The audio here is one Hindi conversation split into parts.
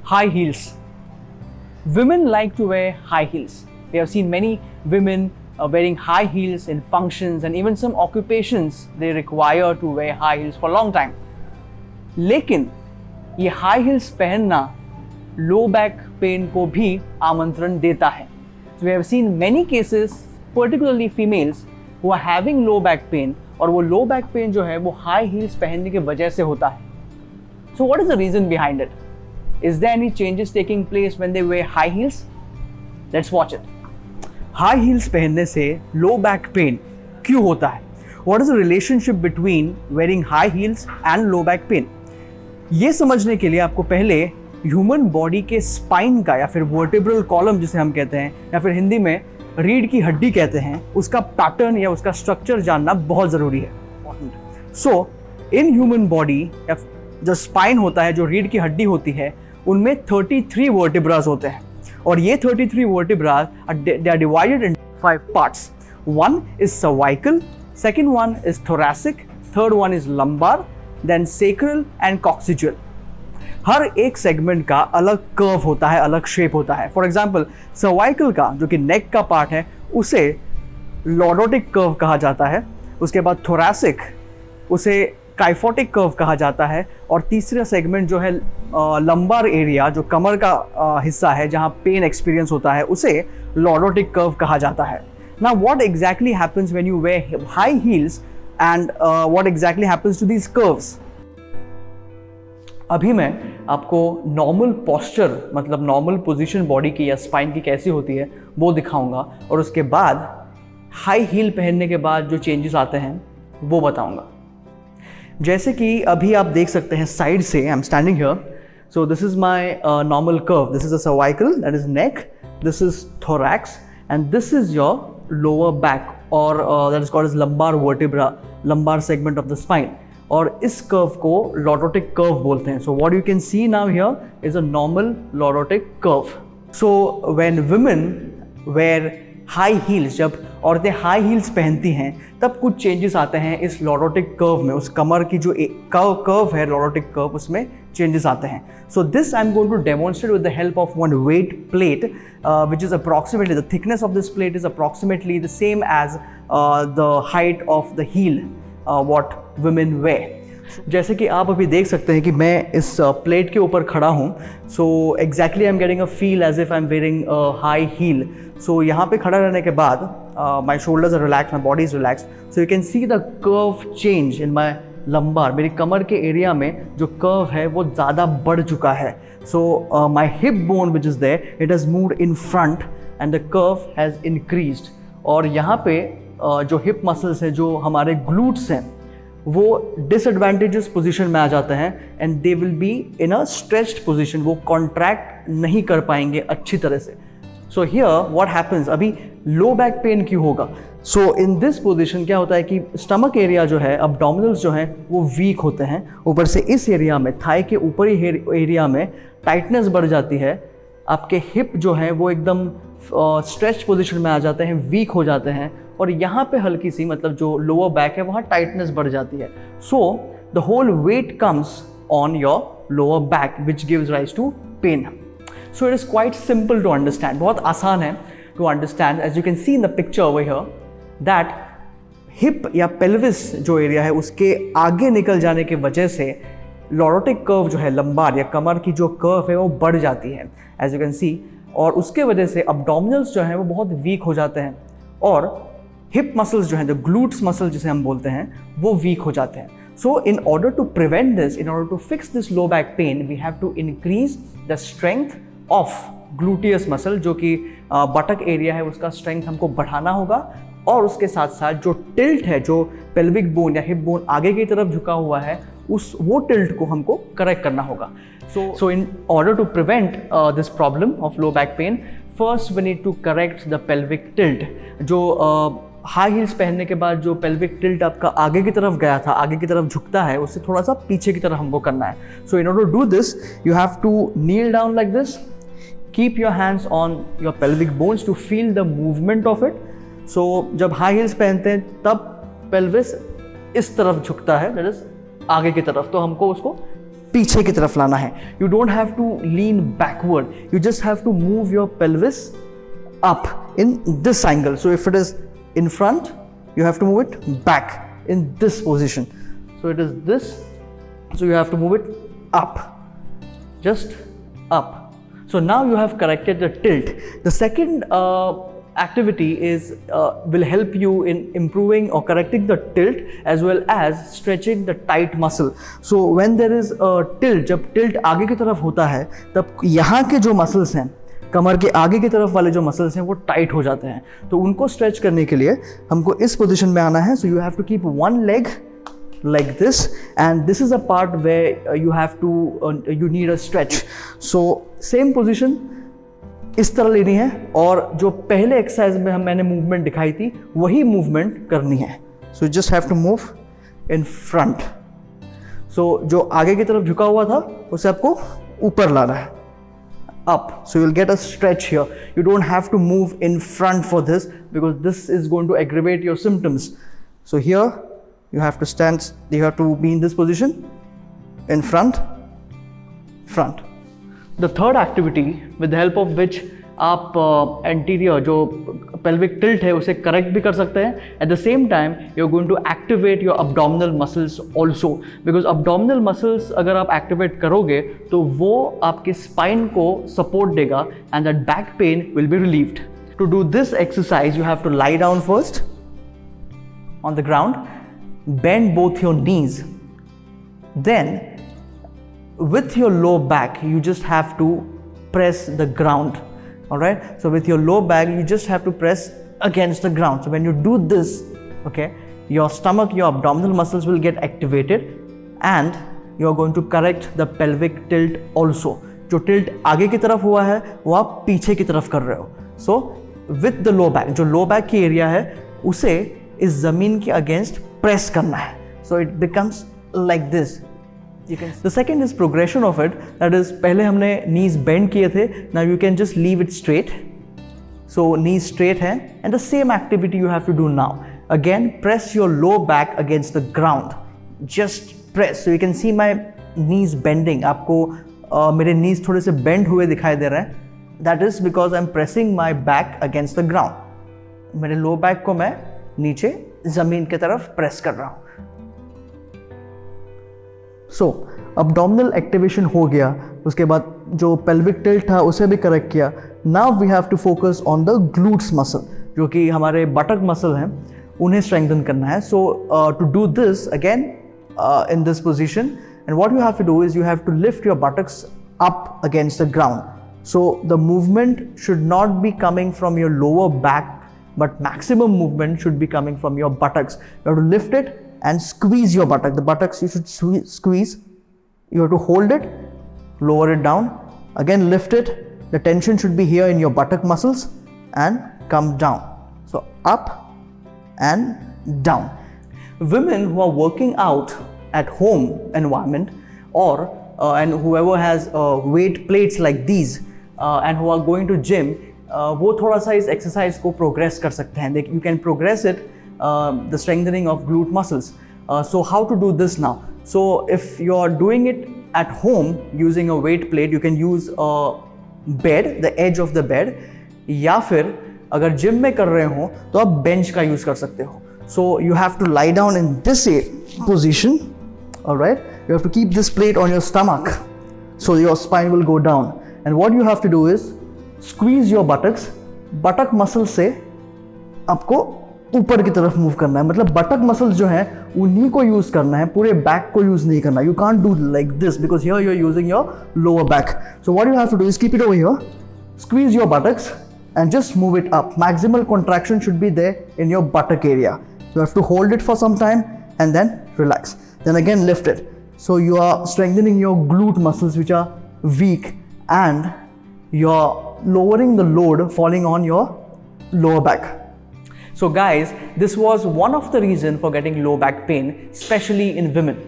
high heels. Women like to wear high heels. We have seen many women wearing high heels in functions, and even some occupations they require to wear high heels for a long time. लेकिन ये high heels पहनना low back pain को भी आमंत्रण देता है. So we have seen many cases, particularly females, who are having low back pain, और वो low back pain जो है वो high heels पहनने की वजह से होता है. So what is the reason behind it? Is there any changes taking place when they wear high heels? Let's watch it. High heels पहनने से low back pain क्यों होता है? What is the relationship between wearing high heels and low back pain? ये समझने के लिए आपको पहले ह्यूमन बॉडी के स्पाइन का, या फिर वर्टेब्रल कॉलम जिसे हम कहते हैं, या फिर हिंदी में रीढ़ की हड्डी कहते हैं, उसका पैटर्न या उसका स्ट्रक्चर जानना बहुत ज़रूरी है. सो इन ह्यूमन बॉडी, या जो स्पाइन होता है, जो रीढ़ की हड्डी होती है, उनमें 33 वर्टिब्रास होते हैं, और ये 33 vertebras they are divided in 5 parts. One is cervical, second one is thoracic, third one is lumbar, then sacral and coccygeal. हर एक सेगमेंट का अलग कर्व होता है, अलग शेप होता है. फॉर एग्जाम्पल सर्वाइकल का, जो कि नेक का पार्ट है, उसे लॉर्डोटिक कर्व कहा जाता है. उसके बाद थोरैसिक, उसे काइफोटिक कर्व कहा जाता है. और तीसरा सेगमेंट जो है लंबार एरिया, जो कमर का हिस्सा है जहाँ पेन एक्सपीरियंस होता है, उसे लॉर्डोटिक कर्व कहा जाता है. Now what exactly happens when you wear high heels, and what exactly happens to these curves? अभी मैं आपको नॉर्मल पोस्चर, मतलब नॉर्मल पोजीशन बॉडी की या स्पाइन की कैसी होती है वो दिखाऊंगा, और उसके बाद हाई हील पहनने के बाद जो चेंजेस आते हैं वो बताऊंगा. जैसे कि अभी आप देख सकते हैं साइड से, I am standing here. So this is my normal curve. This is a cervical, that is neck, this is thorax, and this is your lower back, or that is called as lumbar vertebra, lumbar segment of the spine. और इस कर्व को lordotic curve बोलते हैं. So what you can see now here is a normal lordotic curve. So when women wear high heels, जब औरतें हाई हील्स पहनती हैं, तब कुछ चेंजेस आते हैं इस लॉर्डोटिक कर्व में. उस कमर की जो कर्व है, लॉर्डोटिक कर्व, उसमें चेंजेस आते हैं. So this I am going to demonstrate with the help of one weight plate, which is approximately, the thickness of this plate is approximately the same as the height of the heel what women wear. जैसे कि आप अभी देख सकते हैं कि मैं इस प्लेट के ऊपर खड़ा हूँ. So exactly I am getting a feel as if I am wearing high heel. So यहाँ पे खड़ा रहने के बाद my shoulders are relax, my body is relax. So you can see the curve change in my lumbar. मेरी कमर के एरिया में जो कर्व है वो ज़्यादा बढ़ चुका है. So my hip bone which is there, it has moved in front and the curve has increased. और यहाँ पे जो हिप मसल्स हैं, जो हमारे ग्लूट्स हैं, वो डिसएडवांटेजेस पोजीशन में आ जाते हैं, and they will be in a stretched position. वो कॉन्ट्रैक्ट नहीं कर पाएंगे अच्छी तरह से. सो हियर व्हाट हैपन्स, अभी लो बैक पेन क्यों होगा? सो इन दिस पोजीशन क्या होता है कि स्टमक एरिया जो है, अब्डोमिनल्स जो हैं, वो वीक होते हैं. ऊपर से इस एरिया में, थाई के ऊपरी एरिया में टाइटनेस बढ़ जाती है. आपके हिप जो है वो एकदम स्ट्रेच पोजीशन में आ जाते हैं, वीक हो जाते हैं, और यहाँ पे हल्की सी, मतलब जो लोअर बैक है, वहाँ टाइटनेस बढ़ जाती है. So the whole weight comes on your lower back which gives rise to pain. So it is quite simple to understand. बहुत आसान है to understand. As you can see in the picture over here that hip या पेल्विस जो एरिया है, उसके आगे निकल जाने की वजह से लॉर्डोटिक कर्व जो है, लंबार या कमर की जो कर्व है, वो बढ़ जाती है, एज यू कैन सी. और उसके वजह से अब्डोमिनल्स जो हैं वो बहुत वीक हो जाते हैं, और हिप मसल्स जो हैं, जो ग्लूट्स मसल जिसे हम बोलते हैं, वो वीक हो जाते हैं. So in order to prevent this, in order to fix this low back pain, we have to increase the strength of gluteus muscle, जो कि बटक एरिया है, उसका स्ट्रेंथ हमको बढ़ाना होगा. और उसके साथ साथ जो टिल्ट है, जो पेल्विक बोन या हिप बोन आगे की तरफ झुका हुआ है, वो टिल्ट को हमको करेक्ट करना होगा. So in order to prevent this problem of low back pain, first we need to correct the pelvic tilt. जो हाई हील्स पहनने के बाद जो पेल्विक टिल्ट आपका आगे की तरफ गया था, आगे की तरफ झुकता है, उससे थोड़ा सा पीछे की तरफ हमको करना है. So in order to do this, you have to kneel down like this, keep your hands on your pelvic bones to feel the movement of it. So जब हाई हील्स पहनते हैं तब पेल्विस इस तरफ झुकता है, दैट इज आगे की तरफ, तो हमको उसको पीछे की तरफ लाना है. You don't have to lean backward. You just have to move your pelvis up in this angle. So if it is in front, you have to move it back in this position. So it is this. So you have to move it up, just up. So now you have corrected the tilt. The second activity will help you in improving or correcting the tilt as well as stretching the tight muscle. So when there is a tilt, जब tilt आगे की तरफ होता है तब यहाँ के जो muscles हैं, कमर के आगे की तरफ वाले जो मसल्स हैं वो टाइट हो जाते हैं. तो उनको स्ट्रेच करने के लिए हमको इस पोजीशन में आना है. So you have to keep one leg like this, and this is a part where you need a stretch. So same position इस तरह लेनी है और जो पहले एक्सरसाइज में मैंने मूवमेंट दिखाई थी वही मूवमेंट करनी है. So just have to move in front. So जो आगे की तरफ झुका हुआ था उसे आपको ऊपर लाना है, up. So you'll get a stretch here. You don't have to move in front for this because this is going to aggravate your symptoms. So here you have to stand, you have to be in this position, in front. The third activity with the help of which आप anterior जो pelvic tilt है उसे correct भी कर सकते हैं. At the same time you're going to activate your abdominal muscles also, because abdominal muscles अगर आप activate करोगे तो वो आपके spine को support देगा and that back pain will be relieved. To do this exercise you have to lie down first on the ground, bend both your knees, then with your low back you just have to press the ground. All right, so with your low back you just have to press against the ground. So when you do this, okay, your stomach, your abdominal muscles will get activated and you are going to correct the pelvic tilt also. जो tilt आगे की तरफ हुआ है वो आप पीछे की तरफ कर रहे हो. So with the low back, जो low back की एरिया है उसे इस जमीन के अगेंस्ट प्रेस करना है. So it becomes like this. The second is progression of it. That is, पहले हमने knees bend किए थे. Now you can just leave it straight. So knees straight हैं, and the same activity you have to do now. Again, press your low back against the ground. Just press. So you can see my knees bending. आपको मेरे knees थोड़े से bend हुए दिखाई दे रहे हैं. That is because I'm pressing my back against the ground. मेरे low back को मैं नीचे जमीन की तरफ प्रेस कर रहा हूँ. सो abdominal एक्टिवेशन हो गया. उसके बाद जो pelvic tilt था उसे भी करेक्ट किया. Now we have to focus on the glutes muscle, जो कि हमारे बटक मसल हैं, उन्हें स्ट्रेंथन करना है. So to do this again in this position, and what you have to do is you have to lift your buttocks up against the ground. So the movement should not be coming from your lower back, but maximum movement should be coming from your buttocks. You have to lift it and squeeze your buttock. The buttocks you should squeeze. You have to hold it, lower it down, again lift it. The tension should be here in your buttock muscles and come down. So up and down. Women who are working out at home environment or and whoever has weight plates like these and who are going to gym, वो थोड़ा सा इस एक्सरसाइज को प्रोग्रेस कर सकते हैं. You can progress it the strengthening of glute muscles. So how to do this now? So if you are doing it at home using a weight plate, you can use bed, the edge of the bed, या फिर अगर जिम में कर रहे हो तो आप बेंच का यूज कर सकते हो. So you have to lie down in this position. Alright, you have to keep this plate on your stomach so your spine will go down. And what you have to do is squeeze your buttocks. बटक muscle से आपको ऊपर की तरफ मूव करना है. मतलब बटक मसल्स जो हैं उन्हीं को यूज करना है, पूरे बैक को यूज नहीं करना. You can't do like this because here you are using your lower back. So what you have to do is keep it over here, squeeze your buttocks and just move it up. Maximal contraction should be there in your buttock area. You have to hold it for some time and then relax. Then again lift it. So you are strengthening your glute muscles which are weak and you're lowering the load falling on your lower back. So guys, this was one of the reasons for getting low back pain, especially in women.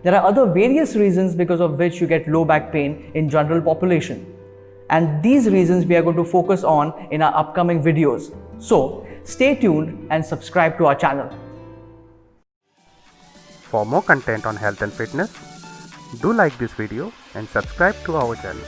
There are other various reasons because of which you get low back pain in general population. And these reasons we are going to focus on in our upcoming videos. So stay tuned and subscribe to our channel. For more content on health and fitness, Do like this video and subscribe to our channel.